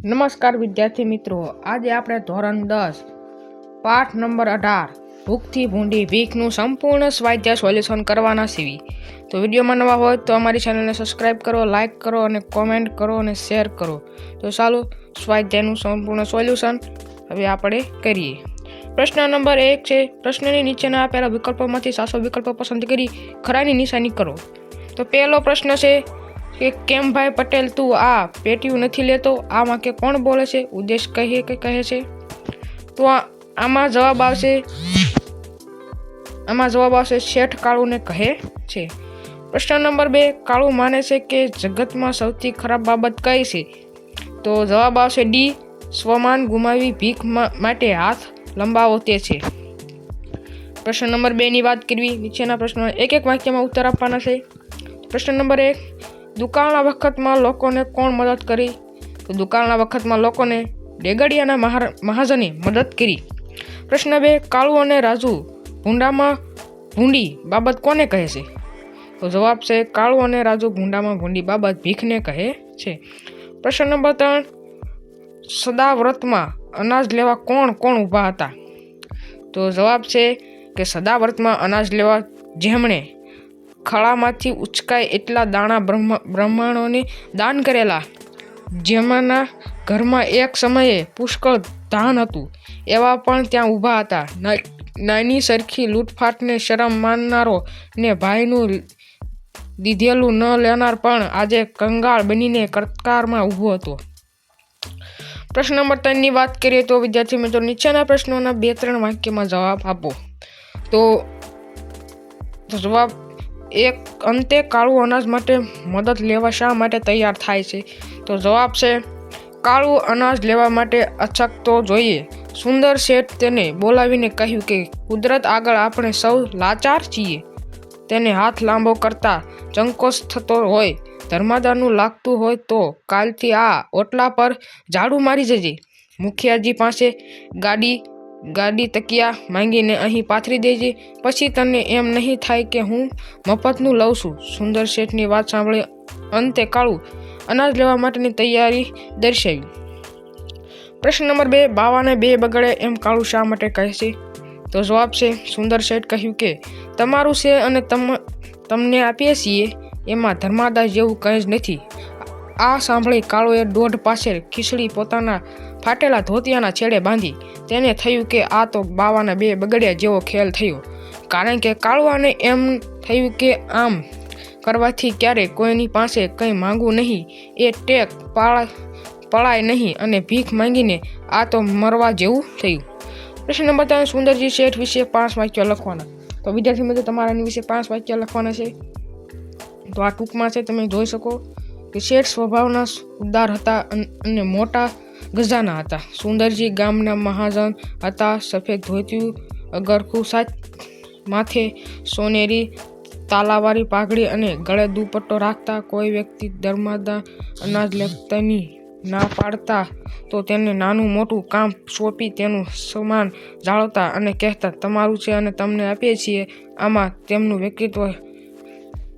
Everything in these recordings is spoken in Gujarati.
નમસ્કાર વિદ્યાર્થી મિત્રો, આજે આપણે ધોરણ 10 પાઠ નંબર 18 ભૂખથી ભૂંડી ભીખનું સંપૂર્ણ સ્વાધ્યાય સોલ્યુશન કરવાના છીએ। તો વિડીયોમાં નવા હોય તો અમારી ચેનલને સબસ્ક્રાઇબ કરો, લાઇક કરો અને કોમેન્ટ કરો અને શેર કરો। તો ચાલો સ્વાધ્યાયનું સંપૂર્ણ સોલ્યુશન હવે આપણે કરીએ। પ્રશ્ન નંબર 1 છે, પ્રશ્નની નીચેના આપેલા વિકલ્પોમાંથી સાચો વિકલ્પ પસંદ કરી ખરાની નિશાની કરો। તો પહેલો પ્રશ્ન છે કે કેમ ભાઈ પટેલ તું આ પેટીયું નથી લેતો? આ વાક્ય કોણ બોલે છે? ઉદ્દેશ કહે છે? તો આમાં જવાબ આવશે શેઠ કાળુને કહે છે। પ્રશ્ન નંબર 2, કાળુ માને છે કે જગતમાં સૌથી ખરાબ બાબત કઈ છે? તો જવાબ આવશે ડી, સ્વમાન ગુમાવી ભીખ માટે હાથ લંબાવો તે છે। પ્રશ્ન નંબર 2 ની વાત કરવી, નીચેના પ્રશ્નો એક વાક્યમાં ઉત્તર આપવાના છે। પ્રશ્ન નંબર 1, દુકાળના વખતમાં લોકોને કોણ મદદ કરી? તો દુકાળના વખતમાં લોકોને ડેગડિયાના મહાજને મદદ કરી। પ્રશ્ન 2, કાળુ અને રાજુ ભૂંડામાં ભૂંડી બાબત કોને કહે છે? તો જવાબ છે કાળુ અને રાજુ ભૂંડામાં ભૂંડી બાબત ભીખને કહે છે। પ્રશ્ન નંબર 3, સદાવ્રતમાં અનાજ લેવા કોણ ઊભા હતા? તો જવાબ છે કે સદાવ્રતમાં અનાજ લેવા જેમણે ખળામાંથી ઉચકાય એટલા દાણા બ્રાહ્મણોને દાન કરેલા, જેમના ઘરમાં એક સમયે પુષ્કળ ધાન હતું, એવા પણ ત્યાં ઊભા હતા। નાની સરખી લૂંટફાટને શરમ માનનારો ને ભાઈનું દીધેલું ન લેનાર પણ આજે કંગાળ બનીને કતારમાં ઊભો હતો। પ્રશ્ન નંબર 3 ની વાત કરીએ તો વિદ્યાર્થી મિત્રો, નીચેના પ્રશ્નોના 2-3 વાક્યમાં જવાબ આપો। તો જવાબ 1, અંતે કાળુ અનાજ માટે મદદ લેવા શા માટે તૈયાર થાય છે? તો જવાબ છે કાળુ અનાજ લેવા માટે અછકતો જોઈએ સુંદર શેઠ તેને બોલાવીને કહ્યું કે કુદરત આગળ આપણે સૌ લાચાર છીએ। તેને હાથ લાંબો કરતા સંકોચ થતો હોય, ધર્માદાનું લાગતું હોય તો કાલથી આ ઓટલા પર ઝાડુ મારી જજે। મુખિયાજી પાસે ગાડી તકિયા માંગીને અહીં પાથરી દેજે, પછી તને એમ નહીં થાય કે હું મફતનું લઉં છું। સુંદર શેઠની વાત સાંભળી અંતે કાળુ અનાજ લેવા માટેની તૈયારી દર્શાવી। પ્રશ્ન નંબર 2, બાવાને 2 બગડે એમ કાળુ શા માટે કહે છે? તો જવાબ છે સુંદર શેઠ કહ્યું કે તમારું છે અને તમને આપીએ છીએ, એમાં ધર્માદા જેવું કંઈ જ નથી। આ સાંભળી કાળુએ દોઢ પાસે ખીચડી પોતાના ફાટેલા ધોતિયાના છેડે બાંધી। તેને થયું કે આ તો બાવાના 2 બગડ્યા જેવો ખેલ થયો, કારણ કે કાળુઆને એમ થયું કે આમ કરવાથી ક્યારે કોઈની પાસે કંઈ માંગવું નહીં, એ ટેક પળાય નહીં અને ભીખ માંગીને આ તો મરવા જેવું થયું। પ્રશ્ન નંબર 3, સુંદરજી શેઠ વિશે 5 વાક્યો લખવાના। તો વિદ્યાર્થી મિત્રો, તમારા એની વિશે 5 વાક્ય લખવાના છે। તો આ ટૂંકમાં છે, તમે જોઈ શકો કે શેઠ સ્વભાવના ઉદાર હતા અને મોટા ગજાના હતા। સુંદરજી ગામના મહાજન હતા। સફેદ ધોતિયું, અગરખું સાચ, માથે સોનેરી તાલાવાળી પાઘડી અને ગળે દુપટ્ટો રાખતા। કોઈ વ્યક્તિ ધર્માદા અનાજ લેતાની ના પાડતા તો તેને નાનું મોટું કામ સોંપી તેનું સન્માન જાળવતા અને કહેતા તમારું છે અને તમને આપીએ છીએ। આમાં તેમનું વ્યક્તિત્વ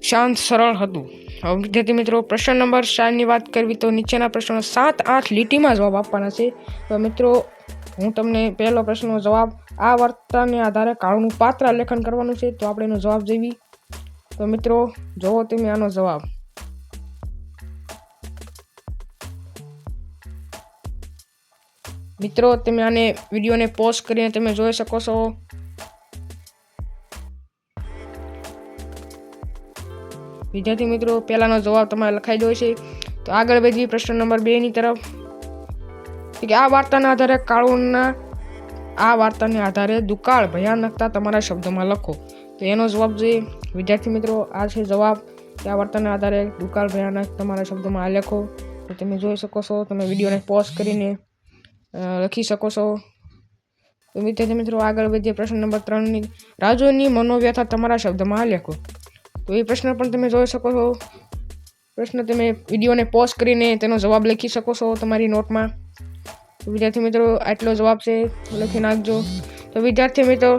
શાંત સરળ હતું। હવે વિદ્યાર્થી મિત્રો, પ્રશ્ન નંબર 4 ની વાત કરવી તો નીચેના પ્રશ્નો 7-8 લીટીમાં જવાબ આપવાના છે। તો મિત્રો, હું તમને પહેલો પ્રશ્નનો જવાબ, આ વાર્તાને આધારે કાળુનું પાત્ર લેખન કરવાનું છે। તો આપણે એનો જવાબ જોઈ। તો મિત્રો જોવો તમે આનો જવાબ। મિત્રો તમે આને વિડીયોને પોઝ કરીને તમે જોઈ શકો છો। વિદ્યાર્થી મિત્રો, પહેલાનો જવાબ તમારે લખાઈ દો છે। તો આગળ વધીએ પ્રશ્ન નંબર 2 ની તરફ કે આ વાર્તાને આધારે દુકાળ ભયાનકતા તમારા શબ્દોમાં લખો। તો એનો જવાબ જોઈએ વિદ્યાર્થી મિત્રો, આ છે જવાબ કે આ વાર્તાના આધારે દુકાળ ભયાનક તમારા શબ્દોમાં આ લખો। તો તમે જોઈ શકો છો, તમે વિડીયોને પોઝ કરીને લખી શકો છો। તો વિદ્યાર્થી મિત્રો, આગળ વધીએ પ્રશ્ન નંબર 3 ની, રાજુની મનોવ્યથા તમારા શબ્દમાં લખો। તો એ પ્રશ્ન પણ તમે જોઈ શકો છો। પ્રશ્ન તમે વિડીયોને પોઝ કરીને તેનો જવાબ લખી શકો છો તમારી નોટમાં। તો વિદ્યાર્થી મિત્રો, આટલો જવાબ છે, લખી નાખજો। તો વિદ્યાર્થી મિત્રો,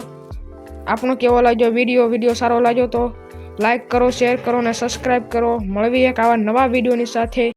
આપણો કેવો લાગ્યો વિડીયો સારો લાગ્યો તો લાઈક કરો, શેર કરો અને સબસ્ક્રાઈબ કરો। મળવી એક આવા નવા વિડીયોની સાથે।